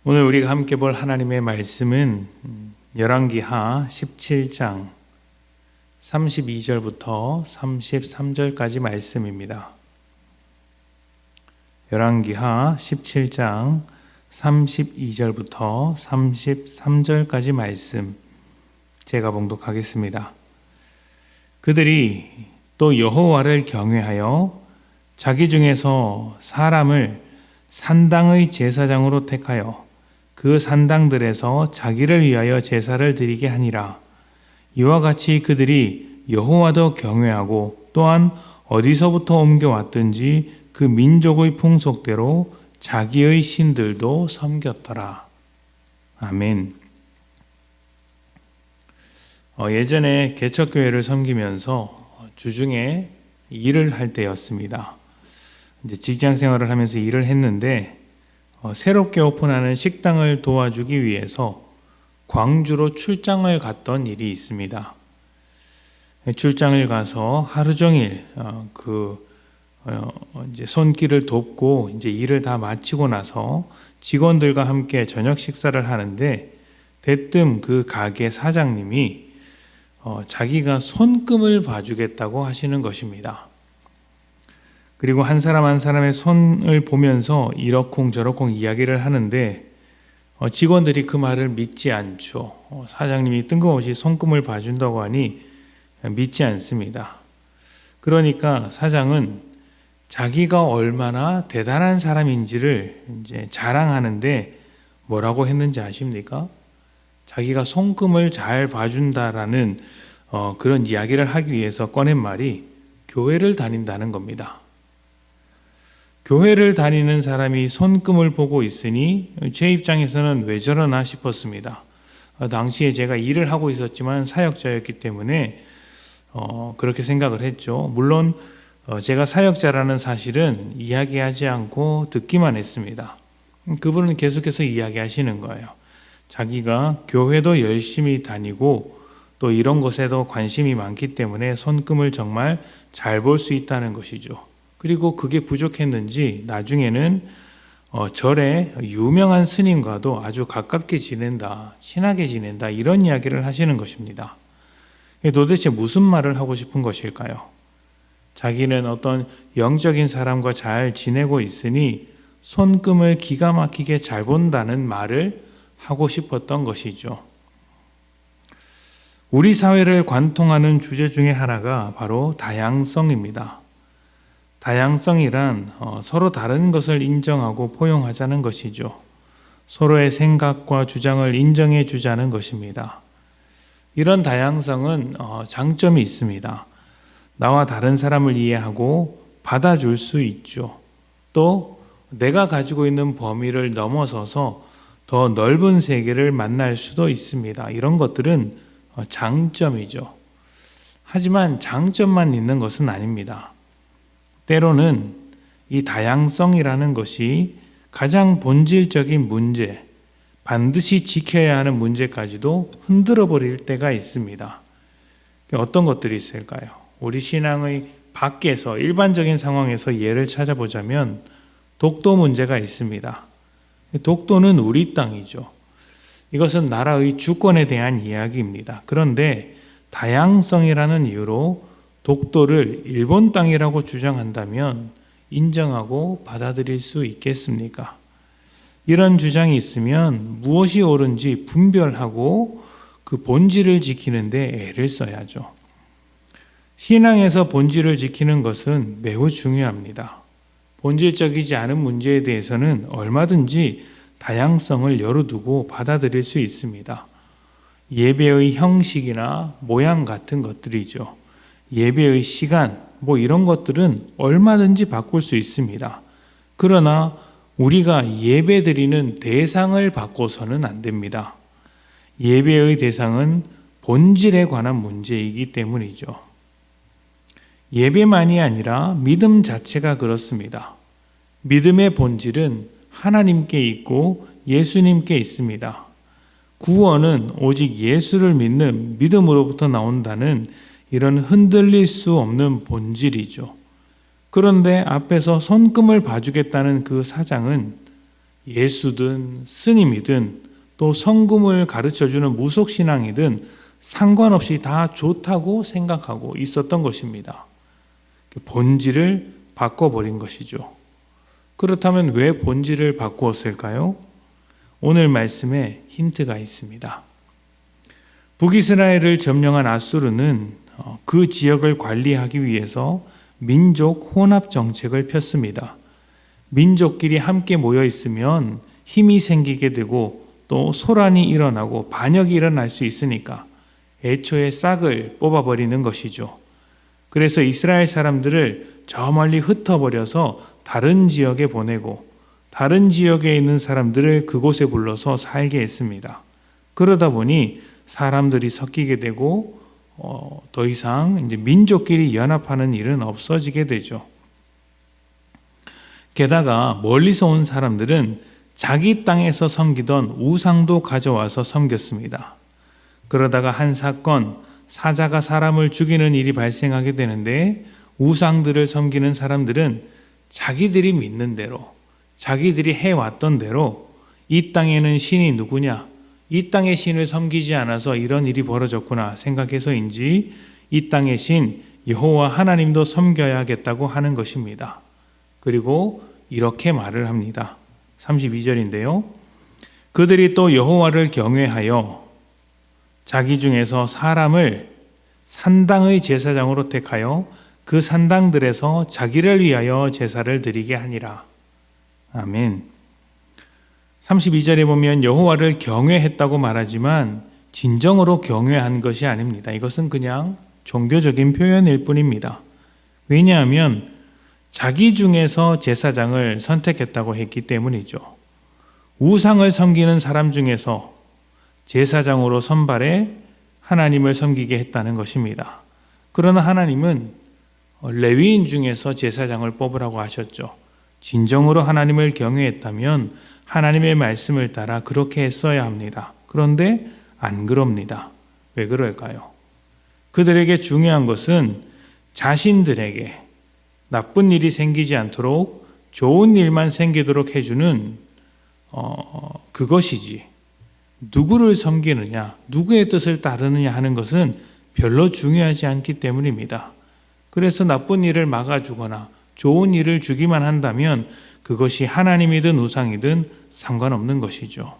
오늘 우리가 함께 볼 하나님의 말씀은 열왕기하 17장 32절부터 33절까지 말씀입니다. 열왕기하 17장 32절부터 33절까지 말씀 제가 봉독하겠습니다. 그들이 또 여호와를 경외하여 자기 중에서 사람을 산당의 제사장으로 택하여 그 산당들에서 자기를 위하여 제사를 드리게 하니라. 이와 같이 그들이 여호와도 경외하고 또한 어디서부터 옮겨왔든지 그 민족의 풍속대로 자기의 신들도 섬겼더라. 아멘. 예전에 개척교회를 섬기면서 주중에 일을 할 때였습니다. 이제 직장 생활을 하면서 일을 했는데 새롭게 오픈하는 식당을 도와주기 위해서 광주로 출장을 갔던 일이 있습니다. 출장을 가서 하루 종일 이제 손길을 돕고 이제 일을 다 마치고 나서 직원들과 함께 저녁 식사를 하는데 대뜸 그 가게 사장님이 자기가 손금을 봐주겠다고 하시는 것입니다. 그리고 한 사람 한 사람의 손을 보면서 이러쿵저러쿵 이야기를 하는데 직원들이 그 말을 믿지 않죠. 사장님이 뜬금없이 손금을 봐준다고 하니 믿지 않습니다. 그러니까 사장은 자기가 얼마나 대단한 사람인지를 이제 자랑하는데 뭐라고 했는지 아십니까? 자기가 손금을 잘 봐준다라는 그런 이야기를 하기 위해서 꺼낸 말이 교회를 다닌다는 겁니다. 교회를 다니는 사람이 손금을 보고 있으니 제 입장에서는 왜 저러나 싶었습니다. 당시에 제가 일을 하고 있었지만 사역자였기 때문에 그렇게 생각을 했죠. 물론 제가 사역자라는 사실은 이야기하지 않고 듣기만 했습니다. 그분은 계속해서 이야기하시는 거예요. 자기가 교회도 열심히 다니고 또 이런 것에도 관심이 많기 때문에 손금을 정말 잘 볼 수 있다는 것이죠. 그리고 그게 부족했는지 나중에는 절에 유명한 스님과도 아주 가깝게 지낸다, 친하게 지낸다 이런 이야기를 하시는 것입니다. 도대체 무슨 말을 하고 싶은 것일까요? 자기는 어떤 영적인 사람과 잘 지내고 있으니 손금을 기가 막히게 잘 본다는 말을 하고 싶었던 것이죠. 우리 사회를 관통하는 주제 중에 하나가 바로 다양성입니다. 다양성이란 서로 다른 것을 인정하고 포용하자는 것이죠. 서로의 생각과 주장을 인정해 주자는 것입니다. 이런 다양성은 장점이 있습니다. 나와 다른 사람을 이해하고 받아줄 수 있죠. 또 내가 가지고 있는 범위를 넘어서서 더 넓은 세계를 만날 수도 있습니다. 이런 것들은 장점이죠. 하지만 장점만 있는 것은 아닙니다. 때로는 이 다양성이라는 것이 가장 본질적인 문제, 반드시 지켜야 하는 문제까지도 흔들어 버릴 때가 있습니다. 어떤 것들이 있을까요? 우리 신앙의 밖에서 일반적인 상황에서 예를 찾아보자면 독도 문제가 있습니다. 독도는 우리 땅이죠. 이것은 나라의 주권에 대한 이야기입니다. 그런데 다양성이라는 이유로 독도를 일본 땅이라고 주장한다면 인정하고 받아들일 수 있겠습니까? 이런 주장이 있으면 무엇이 옳은지 분별하고 그 본질을 지키는 데 애를 써야죠. 신앙에서 본질을 지키는 것은 매우 중요합니다. 본질적이지 않은 문제에 대해서는 얼마든지 다양성을 열어두고 받아들일 수 있습니다. 예배의 형식이나 모양 같은 것들이죠. 예배의 시간, 이런 것들은 얼마든지 바꿀 수 있습니다. 그러나 우리가 예배 드리는 대상을 바꿔서는 안 됩니다. 예배의 대상은 본질에 관한 문제이기 때문이죠. 예배만이 아니라 믿음 자체가 그렇습니다. 믿음의 본질은 하나님께 있고 예수님께 있습니다. 구원은 오직 예수를 믿는 믿음으로부터 나온다는 이런 흔들릴 수 없는 본질이죠. 그런데 앞에서 손금을 봐주겠다는 그 사장은 예수든 스님이든 또 성금을 가르쳐주는 무속신앙이든 상관없이 다 좋다고 생각하고 있었던 것입니다. 본질을 바꿔버린 것이죠. 그렇다면 왜 본질을 바꾸었을까요? 오늘 말씀에 힌트가 있습니다. 북이스라엘을 점령한 아수르는 그 지역을 관리하기 위해서 민족 혼합 정책을 폈습니다. 민족끼리 함께 모여 있으면 힘이 생기게 되고 또 소란이 일어나고 반역이 일어날 수 있으니까 애초에 싹을 뽑아버리는 것이죠. 그래서 이스라엘 사람들을 저 멀리 흩어버려서 다른 지역에 보내고 다른 지역에 있는 사람들을 그곳에 불러서 살게 했습니다. 그러다 보니 사람들이 섞이게 되고 더 이상 이제 민족끼리 연합하는 일은 없어지게 되죠. 게다가 멀리서 온 사람들은 자기 땅에서 섬기던 우상도 가져와서 섬겼습니다. 그러다가 한 사건, 사자가 사람을 죽이는 일이 발생하게 되는데 우상들을 섬기는 사람들은 자기들이 믿는 대로, 자기들이 해왔던 대로 이 땅에는 신이 누구냐? 이 땅의 신을 섬기지 않아서 이런 일이 벌어졌구나 생각해서인지 이 땅의 신 여호와 하나님도 섬겨야겠다고 하는 것입니다. 그리고 이렇게 말을 합니다. 32절인데요. 그들이 또 여호와를 경외하여 자기 중에서 사람을 산당의 제사장으로 택하여 그 산당들에서 자기를 위하여 제사를 드리게 하니라. 아멘. 32절에 보면 여호와를 경외했다고 말하지만 진정으로 경외한 것이 아닙니다. 이것은 그냥 종교적인 표현일 뿐입니다. 왜냐하면 자기 중에서 제사장을 선택했다고 했기 때문이죠. 우상을 섬기는 사람 중에서 제사장으로 선발해 하나님을 섬기게 했다는 것입니다. 그러나 하나님은 레위인 중에서 제사장을 뽑으라고 하셨죠. 진정으로 하나님을 경외했다면 하나님의 말씀을 따라 그렇게 했어야 합니다. 그런데 안 그럽니다. 왜 그럴까요? 그들에게 중요한 것은 자신들에게 나쁜 일이 생기지 않도록 좋은 일만 생기도록 해주는 그것이지 누구를 섬기느냐, 누구의 뜻을 따르느냐 하는 것은 별로 중요하지 않기 때문입니다. 그래서 나쁜 일을 막아주거나 좋은 일을 주기만 한다면 그것이 하나님이든 우상이든 상관없는 것이죠.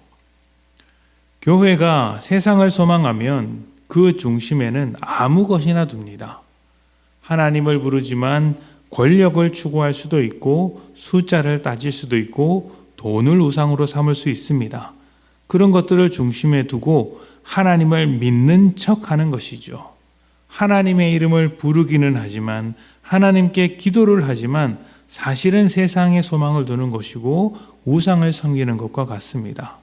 교회가 세상을 소망하면 그 중심에는 아무 것이나 둡니다. 하나님을 부르지만 권력을 추구할 수도 있고 숫자를 따질 수도 있고 돈을 우상으로 삼을 수 있습니다. 그런 것들을 중심에 두고 하나님을 믿는 척하는 것이죠. 하나님의 이름을 부르기는 하지만 하나님께 기도를 하지만 사실은 세상에 소망을 두는 것이고 우상을 섬기는 것과 같습니다.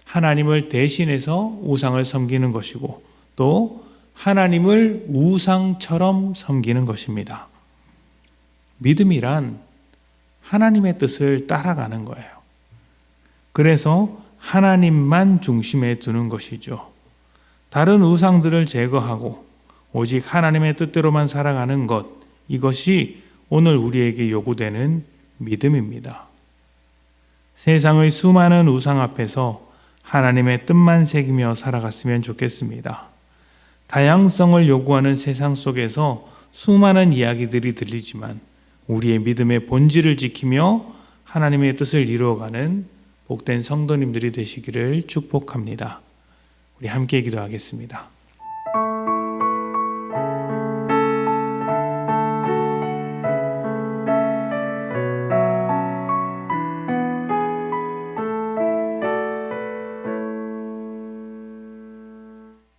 하나님을 대신해서 우상을 섬기는 것이고 또 하나님을 우상처럼 섬기는 것입니다. 믿음이란 하나님의 뜻을 따라가는 거예요. 그래서 하나님만 중심에 두는 것이죠. 다른 우상들을 제거하고 오직 하나님의 뜻대로만 살아가는 것, 이것이 오늘 우리에게 요구되는 믿음입니다. 세상의 수많은 우상 앞에서 하나님의 뜻만 새기며 살아갔으면 좋겠습니다. 다양성을 요구하는 세상 속에서 수많은 이야기들이 들리지만 우리의 믿음의 본질을 지키며 하나님의 뜻을 이루어가는 복된 성도님들이 되시기를 축복합니다. 우리 함께 기도하겠습니다.